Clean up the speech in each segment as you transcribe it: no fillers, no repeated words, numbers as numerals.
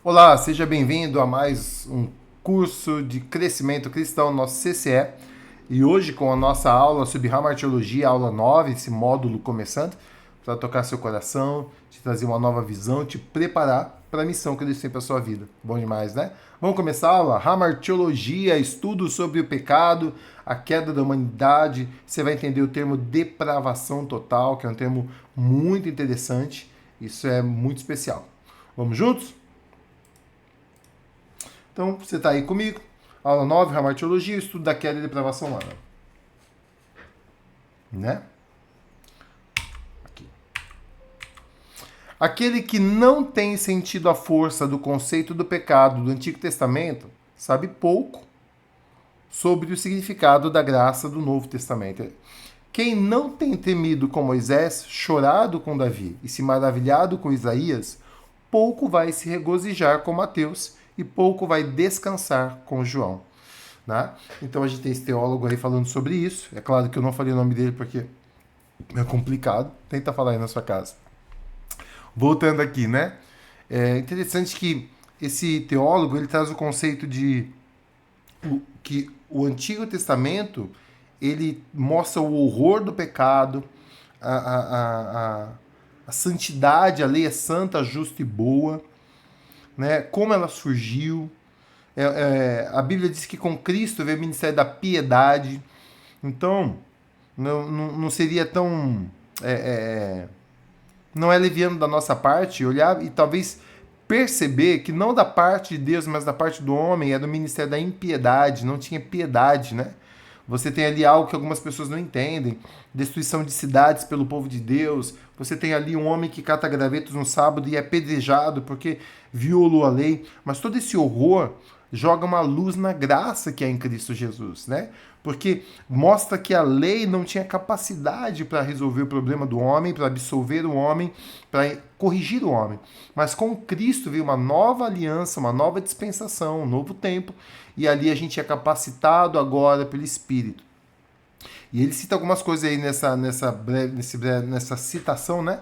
Olá, seja bem-vindo a mais um curso de crescimento cristão, nosso CCE. E hoje, com a nossa aula sobre Hamartiologia, aula 9, esse módulo começando, para tocar seu coração, te trazer uma nova visão, te preparar para a missão que Deus tem para a sua vida. Bom demais, né? Vamos começar a aula? Hamartiologia, estudo sobre o pecado, a queda da humanidade. Você vai entender o termo depravação total, que é um termo muito interessante. Isso é muito especial. Vamos juntos? Então, você está aí comigo. Aula 9, Hamartiologia, estudo da queda e depravação humana. Né? Aqui. Aquele que não tem sentido a força do conceito do pecado do Antigo Testamento sabe pouco sobre o significado da graça do Novo Testamento. Quem não tem temido com Moisés, chorado com Davi e se maravilhado com Isaías, pouco vai se regozijar com Mateus e pouco vai descansar com João. Né? Então a gente tem esse teólogo aí falando sobre isso. É claro que eu não falei o nome dele porque é complicado. Tenta falar aí na sua casa. Voltando aqui, né? É interessante que esse teólogo ele traz o conceito de que o Antigo Testamento ele mostra o horror do pecado, a santidade, a lei é santa, justa e boa, né? Como ela surgiu. A Bíblia diz que com Cristo veio o ministério da piedade. Então, não seria tão. Não é leviano da nossa parte olhar e talvez perceber que não da parte de Deus, mas da parte do homem, era o ministério da impiedade, não tinha piedade, né? Você tem ali algo que algumas pessoas não entendem, destruição de cidades pelo povo de Deus. Você tem ali um homem que cata gravetos no sábado e é apedrejado porque violou a lei. Mas todo esse horror joga uma luz na graça que é em Cristo Jesus, né? Porque mostra que a lei não tinha capacidade para resolver o problema do homem, para absolver o homem, para corrigir o homem. Mas com Cristo veio uma nova aliança, uma nova dispensação, um novo tempo, e ali a gente é capacitado agora pelo Espírito. E ele cita algumas coisas aí nessa citação, né?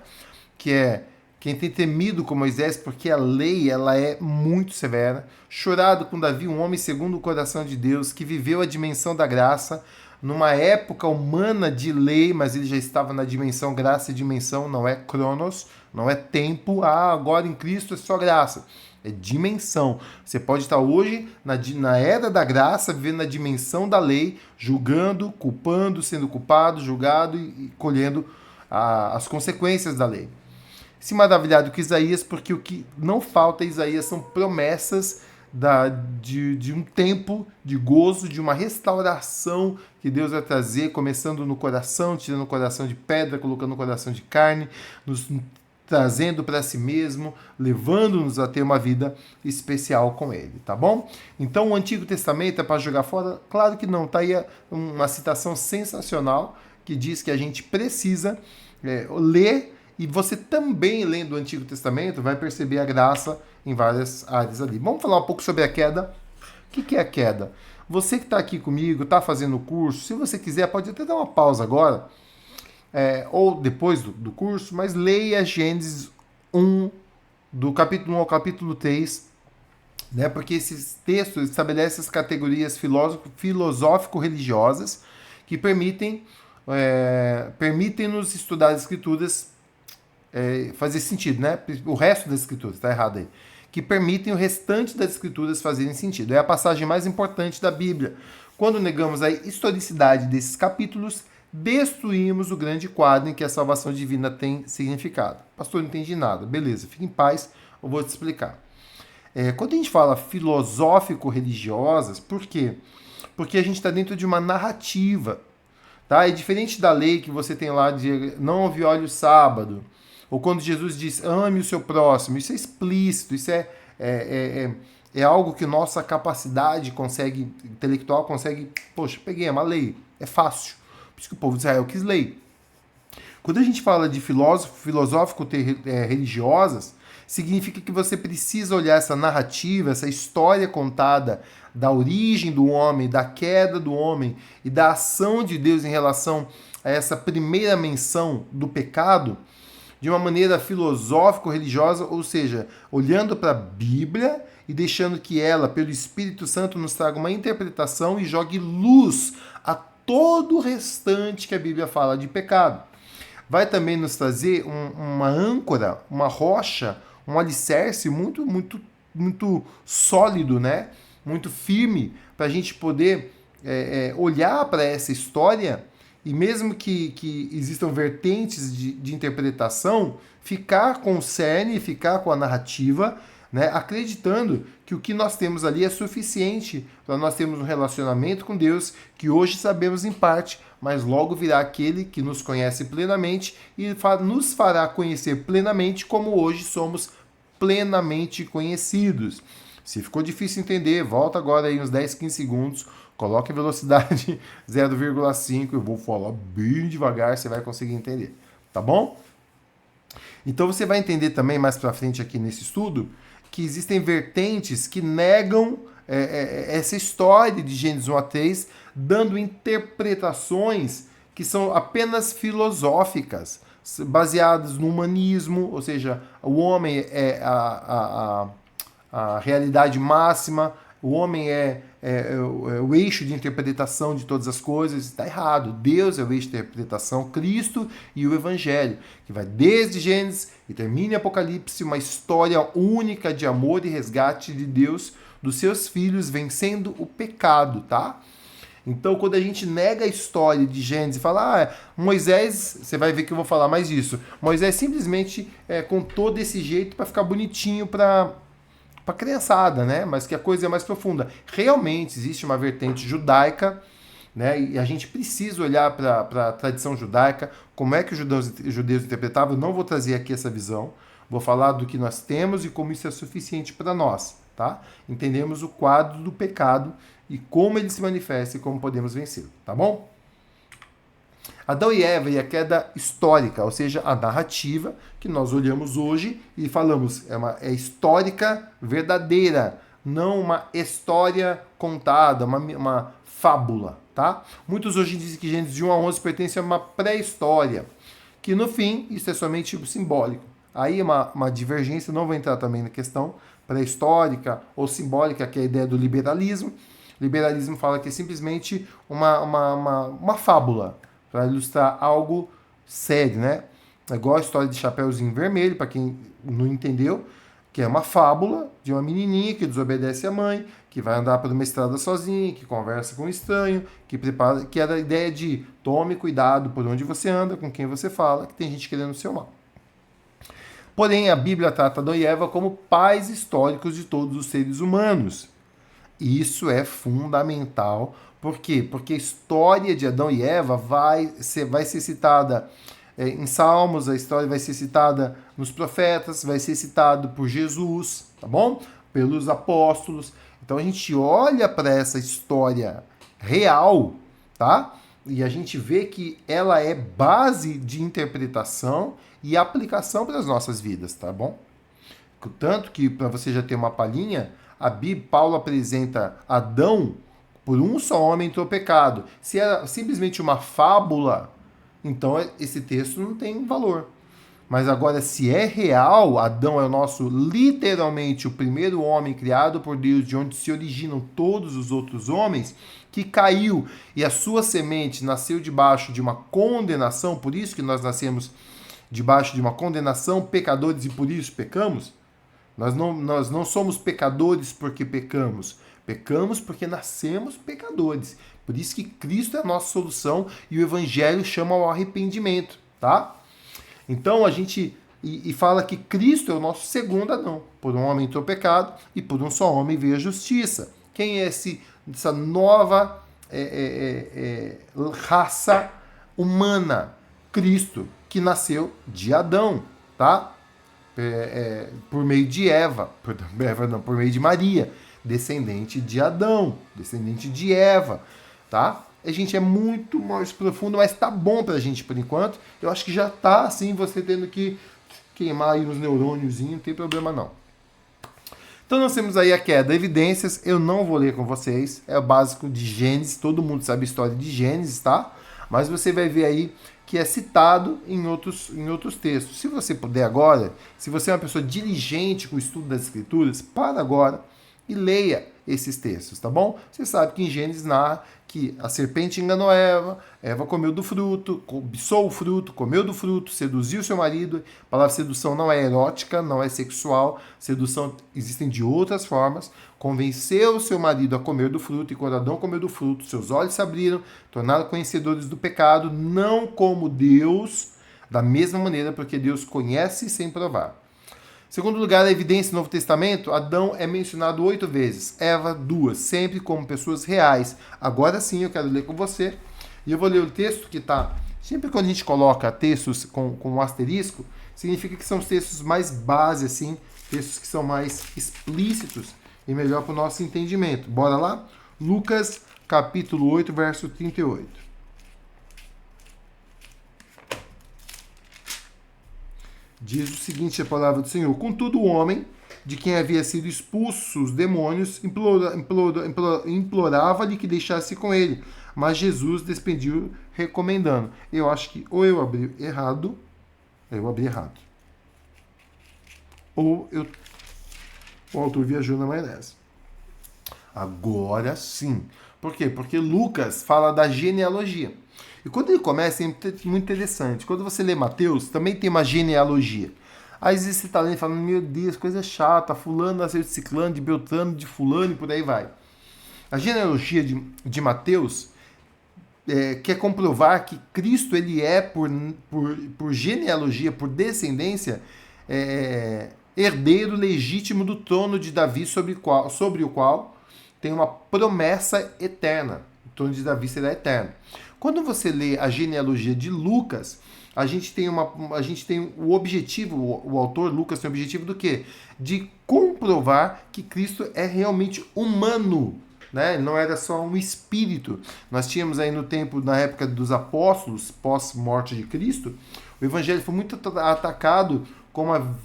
Que é quem tem temido com Moisés, porque a lei ela é muito severa. Chorado com Davi, um homem segundo o coração de Deus, que viveu a dimensão da graça numa época humana de lei, mas ele já estava na dimensão graça e dimensão, não é cronos, não é tempo. Ah, agora em Cristo é só graça. É dimensão. Você pode estar hoje na era da graça, vivendo na dimensão da lei, julgando, culpando, sendo culpado, julgado e colhendo as consequências da lei. Se maravilhado com Isaías, porque o que não falta em Isaías são promessas de um tempo de gozo, de uma restauração que Deus vai trazer, começando no coração, tirando o coração de pedra, colocando o coração de carne, nos trazendo para si mesmo, levando-nos a ter uma vida especial com Ele, tá bom? Então o Antigo Testamento é para jogar fora? Claro que não, tá aí uma citação sensacional que diz que a gente precisa ler e você também, lendo o Antigo Testamento, vai perceber a graça em várias áreas ali. Vamos falar um pouco sobre a queda. O que é a queda? Você que está aqui comigo, está fazendo o curso, se você quiser, pode até dar uma pausa agora, ou depois do curso, mas leia Gênesis 1, do capítulo 1 ao capítulo 3, né? Porque esses textos estabelecem as categorias filosófico-religiosas que permitem-nos estudar as escrituras fazer sentido, né? O resto das escrituras, está errado aí. Que permitem o restante das escrituras fazerem sentido. É a passagem mais importante da Bíblia. Quando negamos a historicidade desses capítulos, destruímos o grande quadro em que a salvação divina tem significado. Pastor, não entendi nada. Beleza, fique em paz, eu vou te explicar. Quando a gente fala filosófico-religiosas, por quê? Porque a gente está dentro de uma narrativa. Tá? É diferente da lei que você tem lá de não viole o sábado, ou quando Jesus diz ame o seu próximo, isso é explícito, isso é algo que nossa capacidade intelectual consegue, poxa, peguei, é uma lei, é fácil. Por isso que o povo de Israel quis lei. Quando a gente fala de filosófico-religiosas, significa que você precisa olhar essa narrativa, essa história contada da origem do homem, da queda do homem e da ação de Deus em relação a essa primeira menção do pecado, de uma maneira filosófico-religiosa, ou seja, olhando para a Bíblia e deixando que ela, pelo Espírito Santo, nos traga uma interpretação e jogue luz a todo o restante que a Bíblia fala de pecado. Vai também nos trazer uma âncora, uma rocha, um alicerce muito sólido, né? Muito firme, para a gente poder olhar para essa história e mesmo que existam vertentes de interpretação, ficar com o cerne, ficar com a narrativa, né, acreditando que o que nós temos ali é suficiente para nós termos um relacionamento com Deus que hoje sabemos em parte, mas logo virá aquele que nos conhece plenamente e nos fará conhecer plenamente como hoje somos plenamente conhecidos. Se ficou difícil entender, volta agora aí uns 10, 15 segundos, coloque a velocidade 0,5, eu vou falar bem devagar, você vai conseguir entender, tá bom? Então você vai entender também mais pra frente aqui nesse estudo que existem vertentes que negam essa história de Gênesis 1 a 3, dando interpretações que são apenas filosóficas, baseadas no humanismo, ou seja, o homem é a realidade máxima, o homem é o eixo de interpretação de todas as coisas. Está errado. Deus é o eixo de interpretação, Cristo e o Evangelho, que vai desde Gênesis e termina em Apocalipse, uma história única de amor e resgate de Deus dos seus filhos, vencendo o pecado, tá? Então, quando a gente nega a história de Gênesis e fala, Moisés, você vai ver que eu vou falar mais disso, Moisés simplesmente contou desse jeito para ficar bonitinho para criançada, né? Mas que a coisa é mais profunda. Realmente existe uma vertente judaica, né? E a gente precisa olhar para a tradição judaica, como é que os judeus interpretavam. Eu não vou trazer aqui essa visão, vou falar do que nós temos e como isso é suficiente para nós, tá? Entendemos o quadro do pecado e como ele se manifesta e como podemos vencê-lo, tá bom? Adão e Eva e a queda histórica, ou seja, a narrativa que nós olhamos hoje e falamos é histórica verdadeira, não uma história contada, uma fábula, tá? Muitos hoje dizem que Gênesis de 1 a 11 pertence a uma pré-história, que no fim isso é somente simbólico. Aí é uma divergência, não vou entrar também na questão pré-histórica ou simbólica, que é a ideia do liberalismo. O liberalismo fala que é simplesmente uma fábula, para ilustrar algo sério, né? É igual a história de Chapeuzinho Vermelho, para quem não entendeu, que é uma fábula de uma menininha que desobedece à mãe, que vai andar por uma estrada sozinha, que conversa com um estranho, que era a ideia de tome cuidado por onde você anda, com quem você fala, que tem gente querendo o seu mal. Porém, a Bíblia trata Adão e Eva como pais históricos de todos os seres humanos. Isso é fundamental. Por quê? Porque a história de Adão e Eva vai ser citada em Salmos, a história vai ser citada nos profetas, vai ser citado por Jesus, tá bom? Pelos apóstolos. Então a gente olha para essa história real, tá? E a gente vê que ela é base de interpretação e aplicação para as nossas vidas, tá bom? Tanto que, para você já ter uma palhinha, Paulo apresenta Adão por um só homem entrou pecado. Se era simplesmente uma fábula, então esse texto não tem valor. Mas agora, se é real, Adão é o nosso, literalmente, o primeiro homem criado por Deus, de onde se originam todos os outros homens, que caiu e a sua semente nasceu debaixo de uma condenação, por isso que nós nascemos debaixo de uma condenação, pecadores, e por isso pecamos. Nós não somos pecadores porque pecamos. Pecamos porque nascemos pecadores. Por isso que Cristo é a nossa solução e o Evangelho chama ao arrependimento, tá? Então a gente fala que Cristo é o nosso segundo Adão. Por um homem entrou o pecado e por um só homem veio a justiça. Quem é essa nova raça humana? Cristo, que nasceu de Adão, tá? Por meio de Eva, por meio de Maria, descendente de Adão, descendente de Eva, tá? A gente é muito mais profundo, mas tá bom pra gente por enquanto. Eu acho que já tá assim, você tendo que queimar aí uns neurônios, não tem problema não. Então nós temos aí a queda, evidências, eu não vou ler com vocês, é o básico de Gênesis, todo mundo sabe a história de Gênesis, tá? Mas você vai ver aí que é citado em outros textos. Se você puder agora, se você é uma pessoa diligente com o estudo das Escrituras, para agora e leia esses textos, tá bom? Você sabe que em Gênesis narra que a serpente enganou Eva, Eva comeu do fruto, cobiçou o fruto, comeu do fruto, seduziu seu marido. A palavra sedução não é erótica, não é sexual. Sedução existem de outras formas. Convenceu seu marido a comer do fruto, e quando Adão comeu do fruto, seus olhos se abriram, tornaram conhecedores do pecado, não como Deus, da mesma maneira, porque Deus conhece sem provar. Segundo lugar, a evidência no Novo Testamento, Adão é mencionado 8 vezes, Eva 2, sempre como pessoas reais. Agora sim, eu quero ler com você, e eu vou ler o texto que está... Sempre quando a gente coloca textos com um asterisco, significa que são os textos mais base, assim, textos que são mais explícitos e melhor para o nosso entendimento. Bora lá? Lucas, capítulo 8, verso 38. Diz o seguinte a palavra do Senhor: contudo, o homem, de quem havia sido expulso os demônios, implorava-lhe que deixasse com ele. Mas Jesus despediu, recomendando. Eu acho que ou eu abri errado, ou o autor viajou na maionese. Agora sim. Por quê? Porque Lucas fala da genealogia. E quando ele começa, é muito interessante. Quando você lê Mateus, também tem uma genealogia. Aí você está lendo e falando, meu Deus, coisa chata, fulano nasceu de ciclano, de beltrano, de fulano e por aí vai. A genealogia de Mateus quer comprovar que Cristo ele é, por genealogia, por descendência, herdeiro legítimo do trono de Davi, sobre o qual tem uma promessa eterna. O trono de Davi será eterno. Quando você lê a genealogia de Lucas, a gente tem o objetivo, o autor Lucas tem o objetivo do quê? De comprovar que Cristo é realmente humano, né? Ele não era só um espírito. Nós tínhamos aí na época dos apóstolos, pós-morte de Cristo, o evangelho foi muito atacado com uma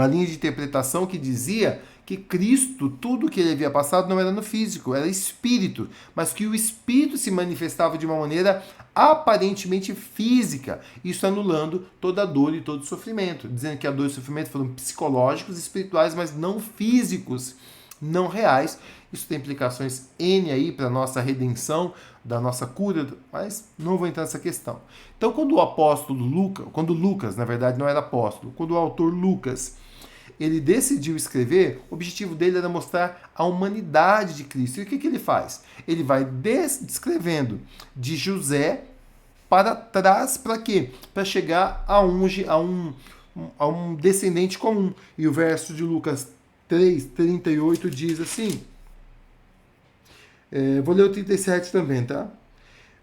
linha de interpretação que dizia que Cristo, tudo que ele havia passado não era no físico, era espírito, mas que o espírito se manifestava de uma maneira aparentemente física, isso anulando toda a dor e todo o sofrimento, dizendo que a dor e o sofrimento foram psicológicos e espirituais, mas não físicos, não reais. Isso tem implicações N aí para a nossa redenção, da nossa cura, mas não vou entrar nessa questão. Então, quando Lucas, na verdade, não era apóstolo, quando o autor Lucas ele decidiu escrever, o objetivo dele era mostrar a humanidade de Cristo. E o que ele faz? Ele vai descrevendo de José para trás, para quê? Para chegar a um descendente comum. E o verso de Lucas 3:38 diz assim, vou ler o 37 também, tá?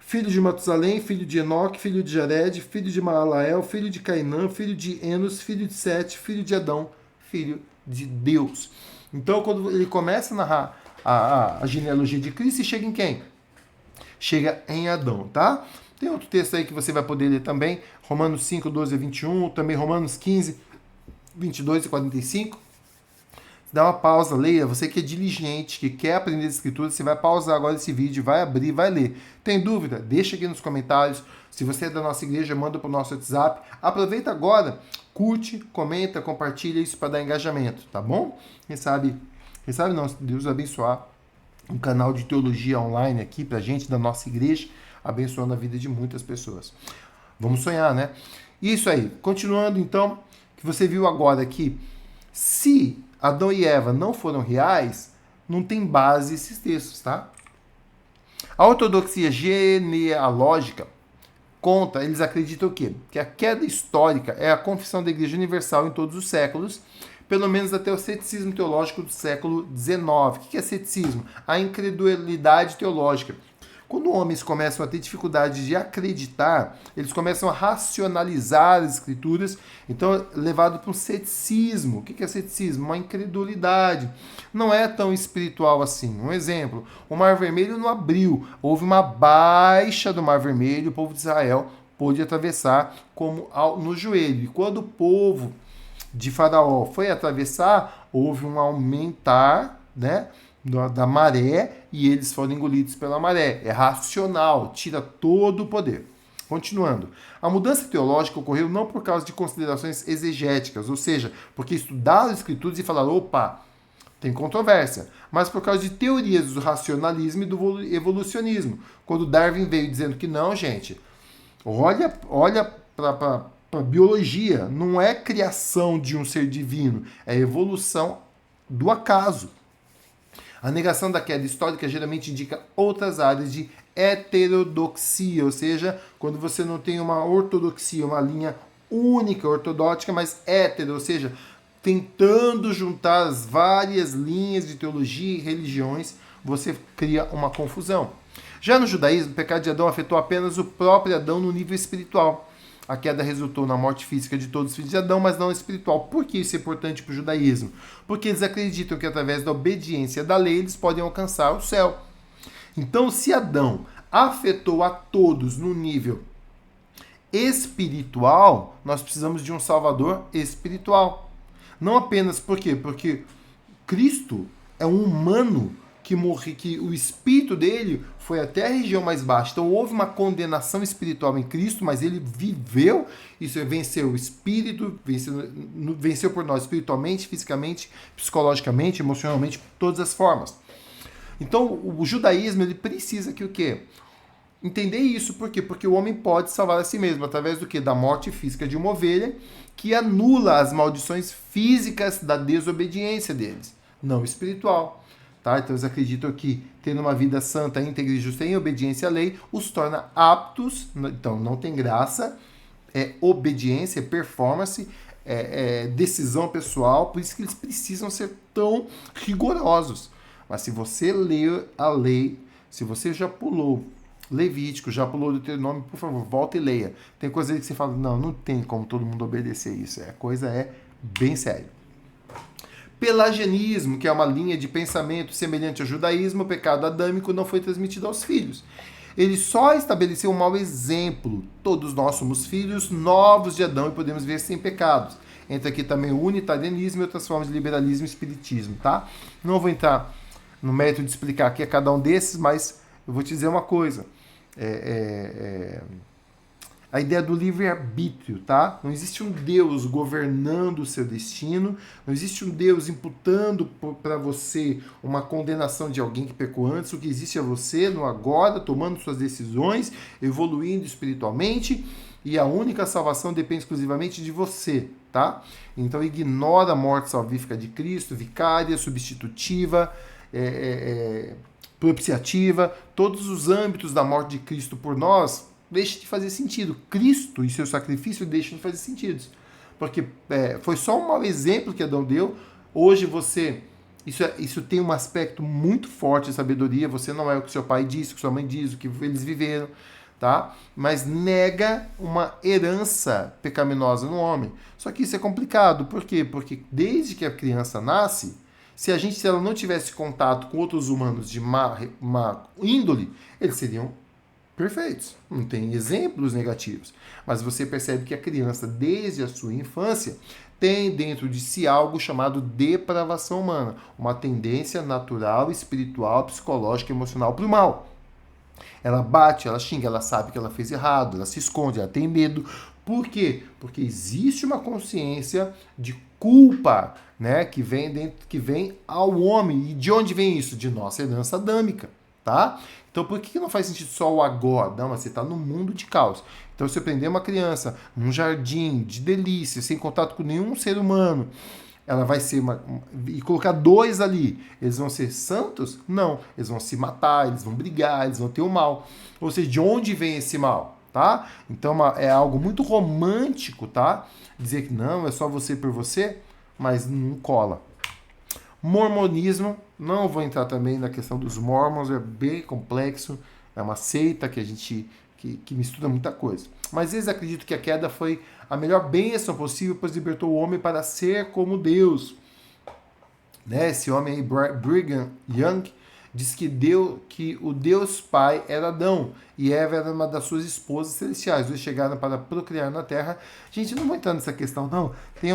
Filho de Matusalém, filho de Enoque, filho de Jared, filho de Maalael, filho de Cainã, filho de Enos, filho de Sete, filho de Adão, filho de Deus. Então, quando ele começa a narrar a genealogia de Cristo, chega em quem? Chega em Adão, tá? Tem outro texto aí que você vai poder ler também, Romanos 5, 12 a 21, também Romanos 15, 22 e 45. Dá uma pausa, leia. Você que é diligente, que quer aprender as escrituras, você vai pausar agora esse vídeo, vai abrir, vai ler. Tem dúvida? Deixa aqui nos comentários. Se você é da nossa igreja, manda para o nosso WhatsApp. Aproveita agora, curte, comenta, compartilha isso para dar engajamento, tá bom? Quem sabe não, Deus abençoar um canal de teologia online aqui pra gente, da nossa igreja, abençoando a vida de muitas pessoas. Vamos sonhar, né? Isso aí. Continuando, então, que você viu agora aqui, se Adão e Eva não foram reais, não tem base esses textos, tá? A ortodoxia genealógica conta, eles acreditam o quê? Que a queda histórica é a confissão da Igreja Universal em todos os séculos, pelo menos até o ceticismo teológico do século XIX. O que é ceticismo? A incredulidade teológica. Quando homens começam a ter dificuldade de acreditar, eles começam a racionalizar as escrituras, então é levado para um ceticismo. O que é ceticismo? Uma incredulidade. Não é tão espiritual assim. Um exemplo, o Mar Vermelho não abriu, houve uma baixa do Mar Vermelho, o povo de Israel pôde atravessar como no joelho. E quando o povo de Faraó foi atravessar, houve um aumentar, né, da maré e eles foram engolidos pela maré. É racional, tira todo o poder. Continuando, a mudança teológica ocorreu não por causa de considerações exegéticas, ou seja, porque estudaram as escrituras e falaram, opa, tem controvérsia, mas por causa de teorias do racionalismo e do evolucionismo. Quando Darwin veio dizendo que não, gente, olha para a biologia, não é criação de um ser divino, é evolução do acaso. A negação da queda histórica geralmente indica outras áreas de heterodoxia, ou seja, quando você não tem uma ortodoxia, uma linha única, ortodótica, mas hétero, ou seja, tentando juntar as várias linhas de teologia e religiões, você cria uma confusão. Já no judaísmo, o pecado de Adão afetou apenas o próprio Adão no nível espiritual. A queda resultou na morte física de todos os filhos de Adão, mas não espiritual. Por que isso é importante para o judaísmo? Porque eles acreditam que através da obediência da lei eles podem alcançar o céu. Então, se Adão afetou a todos no nível espiritual, nós precisamos de um Salvador espiritual. Não apenas por quê? Porque Cristo é um humano que morre, que o espírito dele foi até a região mais baixa. Então houve uma condenação espiritual em Cristo, mas ele viveu, isso venceu o espírito, venceu por nós espiritualmente, fisicamente, psicologicamente, emocionalmente, todas as formas. Então o judaísmo ele precisa que o quê? Entender isso, por quê? Porque o homem pode salvar a si mesmo, através do quê? Da morte física de uma ovelha, que anula as maldições físicas da desobediência deles, não espiritual. Tá? Então eles acreditam que tendo uma vida santa, íntegra e justa em obediência à lei, os torna aptos, então não tem graça, é obediência, é performance, é decisão pessoal, por isso que eles precisam ser tão rigorosos. Mas se você ler a lei, se você já pulou Levítico, já pulou Deuteronômio, por favor, volta e leia. Tem coisa aí que você fala, não tem como todo mundo obedecer isso, a coisa é bem séria. Pelagianismo, que é uma linha de pensamento semelhante ao judaísmo, o pecado adâmico não foi transmitido aos filhos. Ele só estabeleceu um mau exemplo. Todos nós somos filhos novos de Adão e podemos ver sem pecados. Entra aqui também o unitarianismo e outras formas de liberalismo e espiritismo, tá? Não vou entrar no mérito de explicar aqui a cada um desses, mas eu vou te dizer uma coisa. A ideia do livre-arbítrio, tá? Não existe um Deus governando o seu destino, não existe um Deus imputando para você uma condenação de alguém que pecou antes. O que existe é você no agora, tomando suas decisões, evoluindo espiritualmente, e a única salvação depende exclusivamente de você, tá? Então ignora a morte salvífica de Cristo, vicária, substitutiva, propiciativa, todos os âmbitos da morte de Cristo por nós, deixa de fazer sentido. Cristo e seu sacrifício deixam de fazer sentido. Porque foi só um mau exemplo que Adão deu. Hoje você... Isso tem um aspecto muito forte de sabedoria. Você não é o que seu pai disse, o que sua mãe diz, o que eles viveram. Tá? Mas nega uma herança pecaminosa no homem. Só que isso é complicado. Por quê? Porque desde que a criança nasce, se ela não tivesse contato com outros humanos de má índole, eles seriam perfeitos, não tem exemplos negativos. Mas você percebe que a criança, desde a sua infância, tem dentro de si algo chamado depravação humana, uma tendência natural, espiritual, psicológica, emocional para o mal. Ela bate, ela xinga, ela sabe que ela fez errado, ela se esconde, ela tem medo. Por quê? Porque existe uma consciência de culpa, né, que vem ao homem. E de onde vem isso? De nossa herança adâmica, tá? Então, por que não faz sentido só o agora? Não, mas você está no mundo de caos. Então, se eu prender uma criança num jardim de delícia, sem contato com nenhum ser humano, ela vai ser e colocar dois ali, eles vão ser santos? Não. Eles vão se matar, eles vão brigar, eles vão ter o mal. Ou seja, de onde vem esse mal? Tá? Então, é algo muito romântico, tá? Dizer que não, é só você por você, mas não cola. Mormonismo, não vou entrar também na questão dos mormons, é bem complexo, é uma seita que mistura muita coisa. Mas eles acreditam que a queda foi a melhor bênção possível, pois libertou o homem para ser como Deus. Né? Esse homem aí, Brigham Young, diz que o Deus Pai era Adão e Eva era uma das suas esposas celestiais. Eles chegaram para procriar na Terra. Gente, não vou entrar nessa questão, não. Tem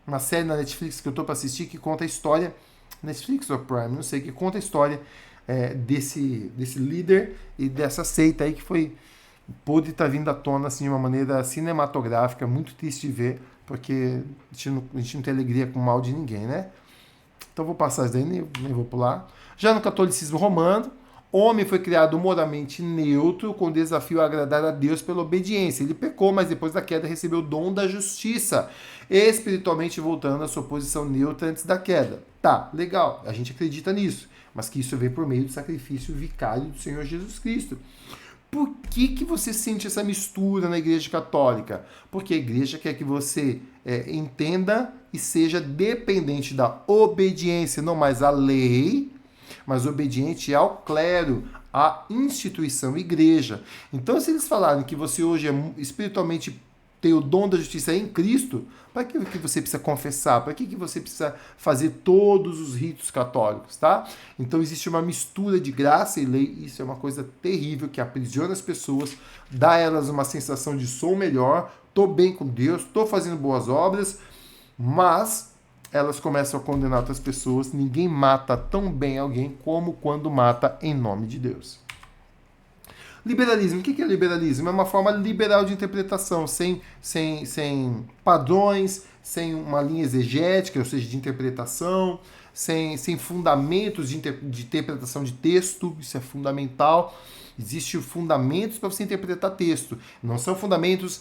uma série na Netflix que eu estou para assistir que conta a história Netflix ou Prime, não sei, que conta a história desse líder e dessa seita aí que pôde estar vindo à tona assim, de uma maneira cinematográfica, muito triste de ver, porque a gente não tem alegria com o mal de ninguém, né? Então vou passar isso daí, nem vou pular. Já no catolicismo romano, homem foi criado moralmente neutro, com o desafio a agradar a Deus pela obediência. Ele pecou, mas depois da queda recebeu o dom da justiça, espiritualmente voltando à sua posição neutra antes da queda. Tá, legal, a gente acredita nisso, mas que isso vem por meio do sacrifício vicário do Senhor Jesus Cristo. Por que você sente essa mistura na Igreja Católica? Porque a Igreja quer que você entenda e seja dependente da obediência, não mais à lei, mas obediente ao clero, à instituição Igreja. Então, se eles falarem que você hoje é espiritualmente tem o dom da justiça em Cristo, para que você precisa confessar? Para que você precisa fazer todos os ritos católicos, tá? Então existe uma mistura de graça e lei, isso é uma coisa terrível que aprisiona as pessoas, dá a elas uma sensação de sou melhor, tô bem com Deus, tô fazendo boas obras, mas elas começam a condenar outras pessoas. Ninguém mata tão bem alguém como quando mata em nome de Deus. Liberalismo. O que é liberalismo? É uma forma liberal de interpretação, sem padrões, sem uma linha exegética, ou seja, de interpretação, sem fundamentos de interpretação de texto. Isso é fundamental. Existem fundamentos para você interpretar texto. Não são fundamentos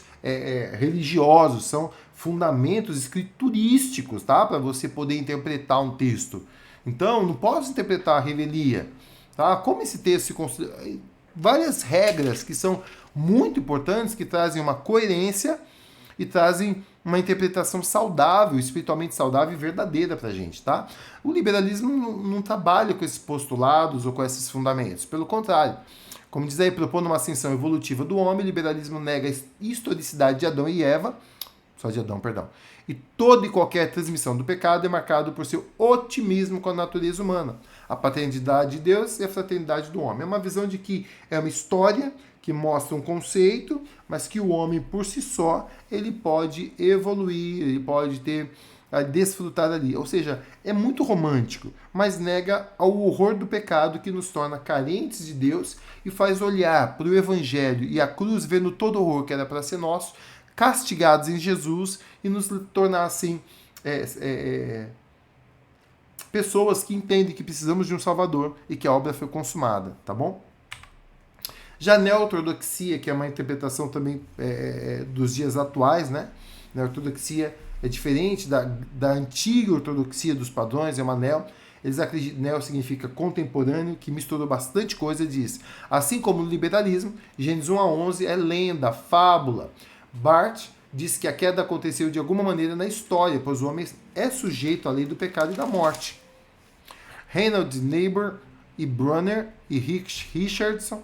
religiosos, são fundamentos escriturísticos, tá? Para você poder interpretar um texto. Então, não posso interpretar a revelia. Tá? Como esse texto se construi? Várias regras que são muito importantes, que trazem uma coerência e trazem uma interpretação saudável, espiritualmente saudável e verdadeira para a gente, tá? O liberalismo não trabalha com esses postulados ou com esses fundamentos. Pelo contrário, como diz aí, propondo uma ascensão evolutiva do homem, o liberalismo nega a historicidade de Adão e Eva, só de Adão, perdão. E toda e qualquer transmissão do pecado é marcado por seu otimismo com a natureza humana, a paternidade de Deus e a fraternidade do homem. É uma visão de que é uma história que mostra um conceito, mas que o homem por si só, ele pode evoluir, ele pode desfrutar ali. Ou seja, é muito romântico, mas nega ao horror do pecado que nos torna carentes de Deus e faz olhar para o Evangelho e a cruz, vendo todo o horror que era para ser nosso, castigados em Jesus e nos tornar assim pessoas que entendem que precisamos de um Salvador e que a obra foi consumada, tá bom? Já a neo-ortodoxia, que é uma interpretação também dos dias atuais, né? A ortodoxia é diferente da antiga ortodoxia dos padrões, é uma neo. Eles acreditam, neo significa contemporâneo, que misturou bastante coisa, diz. Assim como no liberalismo, Gênesis 1 a 11 é lenda, fábula. Barth diz que a queda aconteceu de alguma maneira na história, pois o homem é sujeito à lei do pecado e da morte. Reinhold Niebuhr e Brunner e Richardson,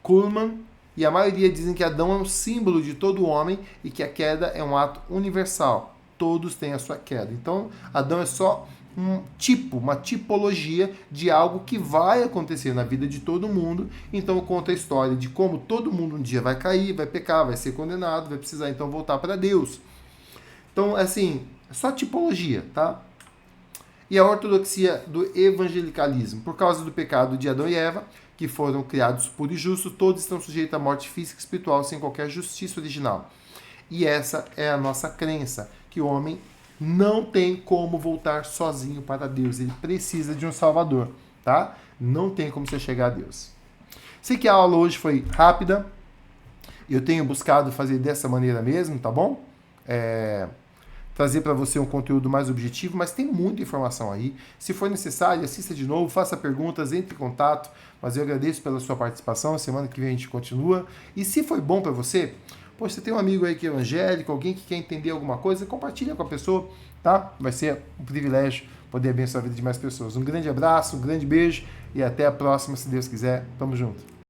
Kuhlman e a maioria dizem que Adão é um símbolo de todo homem e que a queda é um ato universal. Todos têm a sua queda. Então, Adão é só uma tipologia de algo que vai acontecer na vida de todo mundo. Então conta a história de como todo mundo um dia vai cair, vai pecar, vai ser condenado, vai precisar então voltar para Deus. Então, assim, é só tipologia, tá? E a ortodoxia do evangelicalismo. Por causa do pecado de Adão e Eva, que foram criados puros e justos, todos estão sujeitos à morte física e espiritual sem qualquer justiça original. E essa é a nossa crença, que o homem não tem como voltar sozinho para Deus. Ele precisa de um Salvador, tá? Não tem como você chegar a Deus. Sei que a aula hoje foi rápida. Eu tenho buscado fazer dessa maneira mesmo, tá bom? Trazer para você um conteúdo mais objetivo, mas tem muita informação aí. Se for necessário, assista de novo, faça perguntas, entre em contato. Mas eu agradeço pela sua participação. Semana que vem a gente continua. E se foi bom para você, você tem um amigo aí que é evangélico, alguém que quer entender alguma coisa, compartilha com a pessoa, tá? Vai ser um privilégio poder abençoar a vida de mais pessoas. Um grande abraço, um grande beijo e até a próxima, se Deus quiser. Tamo junto.